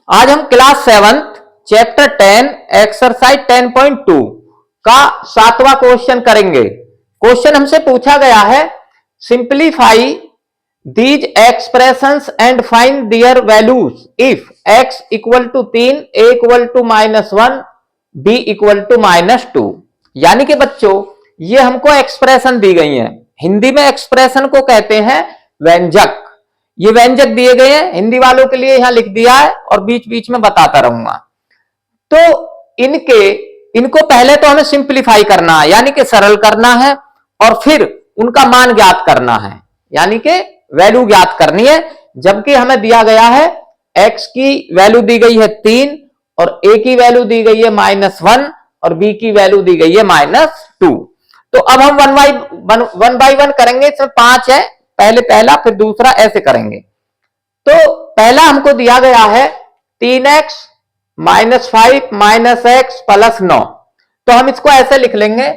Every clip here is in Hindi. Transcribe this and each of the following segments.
आज हम क्लास 7th चैप्टर 10 एक्सरसाइज 10.2 का 7वां क्वेश्चन करेंगे। क्वेश्चन हमसे पूछा गया है, simplify these expressions and find their values if x equal to 3, a equal to -1, b equal to -2। यानी कि बच्चों ये हमको एक्सप्रेशन दी गई है। हिंदी में एक्सप्रेशन को कहते हैं व्यंजक। ये व्यंजक दिए गए हैं, हिंदी वालों के लिए यहां लिख दिया है और बीच बीच में बताता रहूंगा। तो इनको पहले तो हमें सिंप्लीफाई करना है, यानी कि सरल करना है, और फिर उनका मान ज्ञात करना है, यानी कि वैल्यू ज्ञात करनी है। जबकि हमें दिया गया है x की वैल्यू दी गई है 3 और a की वैल्यू दी गई है -1 और b की वैल्यू दी गई है -2। तो अब हम वन बाई वन करेंगे। इसमें 5 है, पहले पहला फिर दूसरा, ऐसे करेंगे। तो पहला हमको दिया गया है 3x -5 x + 9। तो हम इसको ऐसे लिख लेंगे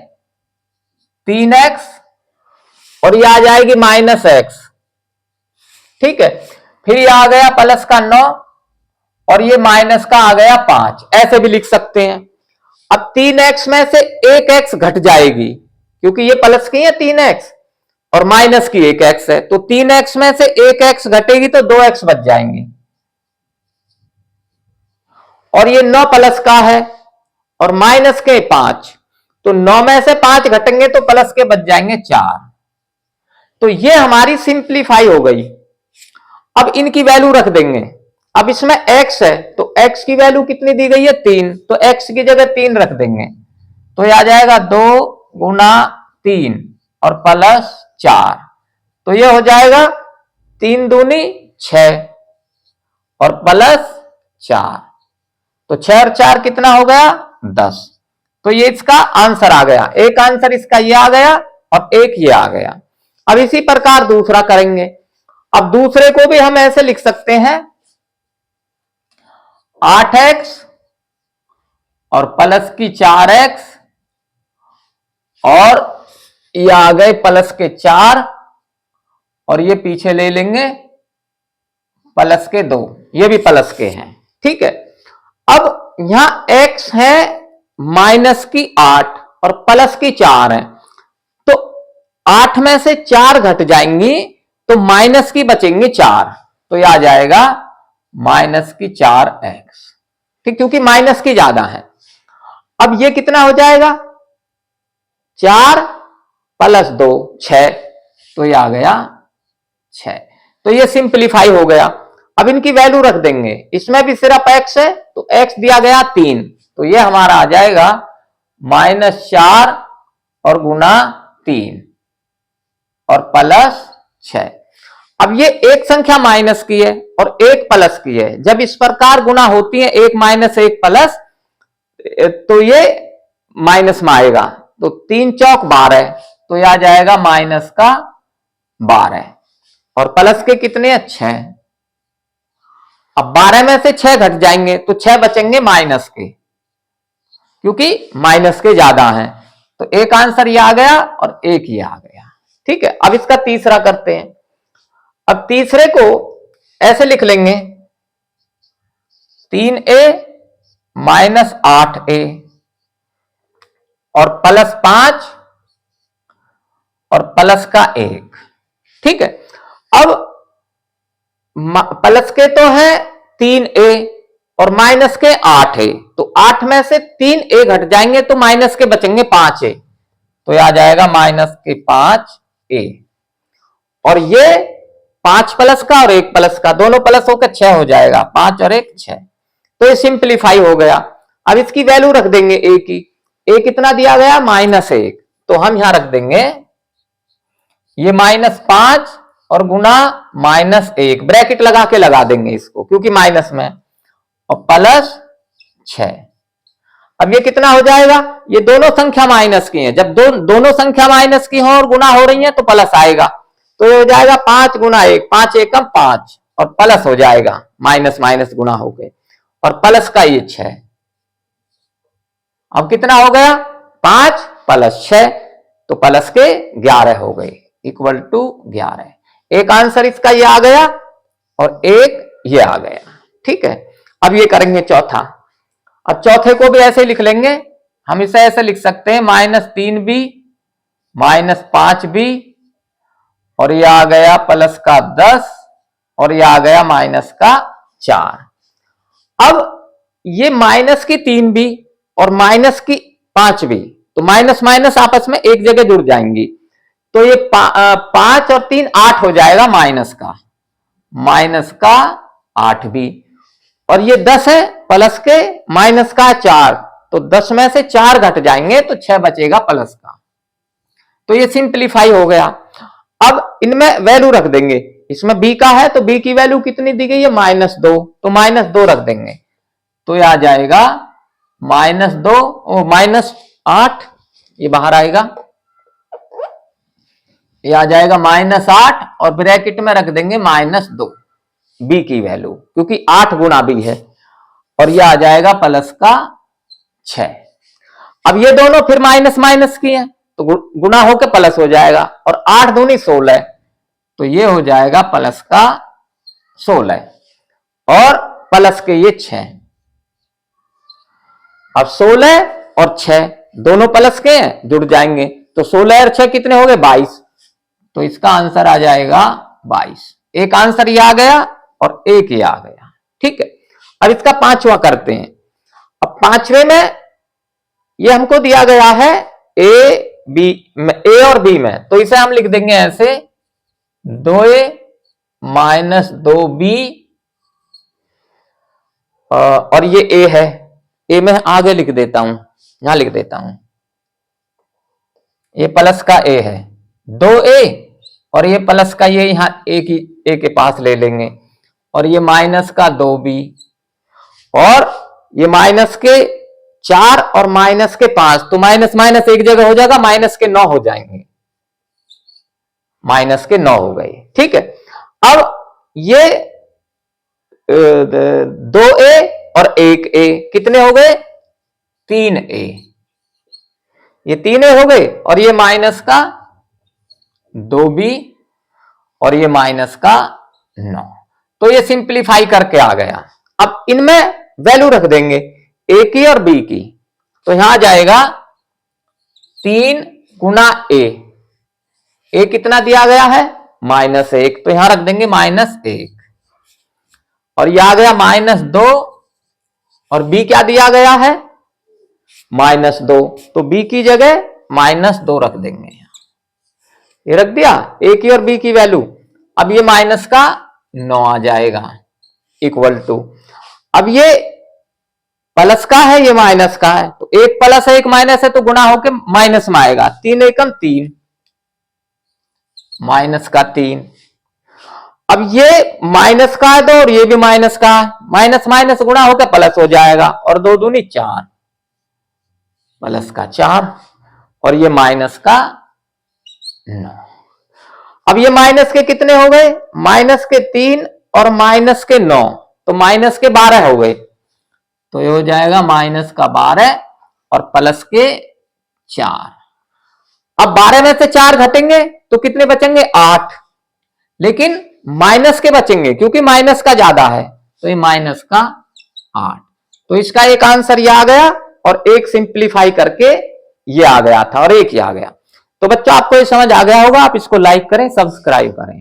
3x और ये आ जाएगी -x, ठीक है। फिर ये आ गया प्लस का 9 और ये माइनस का आ गया 5, ऐसे भी लिख सकते हैं। अब 3x में से 1x घट जाएगी, क्योंकि ये प्लस की है 3x और माइनस की 1x है, तो 3x में से 1x घटेगी तो 2x बच जाएंगे। और ये 9 प्लस का है और माइनस के 5, तो 9 में से 5 घटेंगे तो प्लस के बच जाएंगे 4। तो ये हमारी सिंप्लीफाई हो गई। अब इनकी वैल्यू रख देंगे। अब इसमें x है तो x की वैल्यू कितनी दी गई है 3, तो x की जगह 3 रख देंगे। तो ये आ जाएगा 2 × 3 और प्लस 4, तो ये हो जाएगा 3 दूनी 6 और प्लस 4, तो 6 और 4 कितना हो गया 10। तो ये इसका आंसर आ गया। एक आंसर इसका ये आ गया और एक ये आ गया। अब इसी प्रकार दूसरा करेंगे। अब दूसरे को भी हम ऐसे लिख सकते हैं 8x और प्लस की 4x और ये आ गए प्लस के 4 और ये पीछे ले लेंगे प्लस के 2, ये भी प्लस के हैं, ठीक है। अब यहां x है माइनस की 8 और प्लस की 4 है, तो 8 में से 4 घट जाएंगी तो माइनस की बचेंगी 4, तो यह आ जाएगा माइनस की 4x, ठीक, क्योंकि माइनस की ज्यादा है। अब ये कितना हो जाएगा 4 + 2 6, तो ये आ गया 6। तो ये सिंप्लीफाई हो गया। अब इनकी वैल्यू रख देंगे। इसमें भी सिर्फ x है तो x दिया गया 3, तो ये हमारा आ जाएगा -4 और गुना 3 और प्लस 6। अब ये एक संख्या माइनस की है और एक प्लस की है। जब इस प्रकार गुना होती है, एक माइनस एक प्लस, तो ये माइनस में आएगा, तो 3 चौक 12, तो यह आ जाएगा माइनस का 12 और प्लस के कितने 6। अब 12 में से 6 घट जाएंगे तो 6 बचेंगे माइनस के, क्योंकि माइनस के ज्यादा हैं। तो एक आंसर ये आ गया और एक ये आ गया, ठीक है। अब इसका तीसरा करते हैं। अब तीसरे को ऐसे लिख लेंगे 3a - 8a और प्लस 5 और प्लस का 1, ठीक है। अब प्लस के तो है 3a और माइनस के 8a, तो 8 में से 3a घट जाएंगे तो माइनस के बचेंगे 5a, तो यह आ जाएगा माइनस के 5a। और ये 5 प्लस का और 1 प्लस का, दोनों प्लस होकर 6 हो जाएगा, 5 और 1 6। तो ये सिंप्लीफाई हो गया। अब इसकी वैल्यू रख देंगे a की। a कितना दिया गया -1, तो हम यहां रख देंगे ये -5 और गुना -1, ब्रैकेट लगा के लगा देंगे इसको, क्योंकि माइनस में, और प्लस 6। अब ये कितना हो जाएगा, ये दोनों संख्या माइनस की हैं। जब दोनों संख्या माइनस की हो और गुना हो रही है तो प्लस आएगा, तो ये हो जाएगा 5 × 1, 5 एकम 5 और प्लस हो जाएगा, माइनस माइनस गुना हो गए, और प्लस का ये 6। अब कितना हो गया 5 + 6, तो प्लस के 11 हो गए, इक्वल टू 11। एक आंसर इसका ये आ गया और एक ये आ गया, ठीक है। अब ये करेंगे चौथा। अब चौथे को भी ऐसे लिख लेंगे, हम इसे ऐसे लिख सकते हैं -3b -5b, और ये आ गया प्लस का 10, और ये आ गया माइनस का 4। अब ये माइनस की 3b और माइनस की 5b, तो माइनस माइनस आपस में एक जगह जुड़ जाएंगी, तो ये 5 और 3 8 हो जाएगा माइनस का 8b, और ये 10 है प्लस के माइनस का 4, तो 10 में से 4 घट जाएंगे तो 6 बचेगा प्लस का। तो ये सिंप्लीफाई हो गया। अब इनमें वैल्यू रख देंगे, इसमें b का है तो b की वैल्यू कितनी दी गई है -2, तो -2 रख देंगे, तो ये आ जाएगा -8, ये बाहर आएगा, ये आ जाएगा -8, और ब्रैकेट में रख देंगे -2 b की वैल्यू, क्योंकि 8 गुणा b है, और ये आ जाएगा प्लस का 6। अब ये दोनों फिर माइनस माइनस की हैं, तो गुणा होकर प्लस हो जाएगा, और 8 दूनी 16, तो ये हो जाएगा प्लस का 16, और प्लस के ये 6। अब 16 और 6 दोनों प्लस के हैं, जुड़ जाएंगे, तो 16 और 6 कितने हो गए 22, तो इसका आंसर आ जाएगा 22। एक आंसर ये आ गया और एक ये आ गया। ठीक है, अब इसका पांचवा करते हैं। अब पांचवे में ये हमको दिया गया है ए और बी में, तो इसे हम लिख देंगे ऐसे 2a - 2b, और ये a है, a में आगे लिख देता हूं, यहां लिख देता हूं, ये प्लस का a है 2a, और ये प्लस का ये यहां a के पास ले लेंगे, और ये माइनस का 2b, और ये माइनस के 4 और माइनस के 5, तो माइनस माइनस एक जगह हो जाएगा, माइनस के 9 हो जाएंगे, माइनस के 9 हो गए। ठीक है, अब ये 2a और 1a कितने हो गए 3a, ये 3a हो गए, और ये माइनस का 2b, और ये माइनस का 9, तो ये सिंप्लीफाई करके आ गया। अब इनमें वैल्यू रख देंगे a की और b की, तो यहां आ जाएगा 3 गुना a कितना दिया गया है -1, तो यहां रख देंगे -1, और यह आ गया -2, और b क्या दिया गया है -2, तो b की जगह -2 रख देंगे, ये रख दिया a की और b की वैल्यू। अब ये माइनस का 9 आ जाएगा इक्वल टू, अब ये प्लस का है ये माइनस का है, तो एक प्लस है एक माइनस है, तो गुणा होके माइनस में आएगा, 3 एकम 3, माइनस का 3। अब ये माइनस का है तो, और ये भी माइनस का है, माइनस माइनस गुणा होकर प्लस हो जाएगा, और 2 दूनी 4, प्लस का 4, और ये माइनस का 9। अब ये माइनस के कितने हो गए माइनस के 3 और माइनस के 9, तो माइनस के 12 हो गए, तो ये हो जाएगा माइनस का 12 और प्लस के 4। अब 12 में से 4 घटेंगे तो कितने बचेंगे 8, लेकिन माइनस के बचेंगे क्योंकि माइनस का ज्यादा है, तो ये माइनस का 8। तो इसका एक आंसर ये आ गया, और एक सिंप्लीफाई करके ये आ गया था, और एक ये आ गया। तो बच्चों आपको ये समझ आ गया होगा, आप इसको लाइक करें, सब्सक्राइब करें।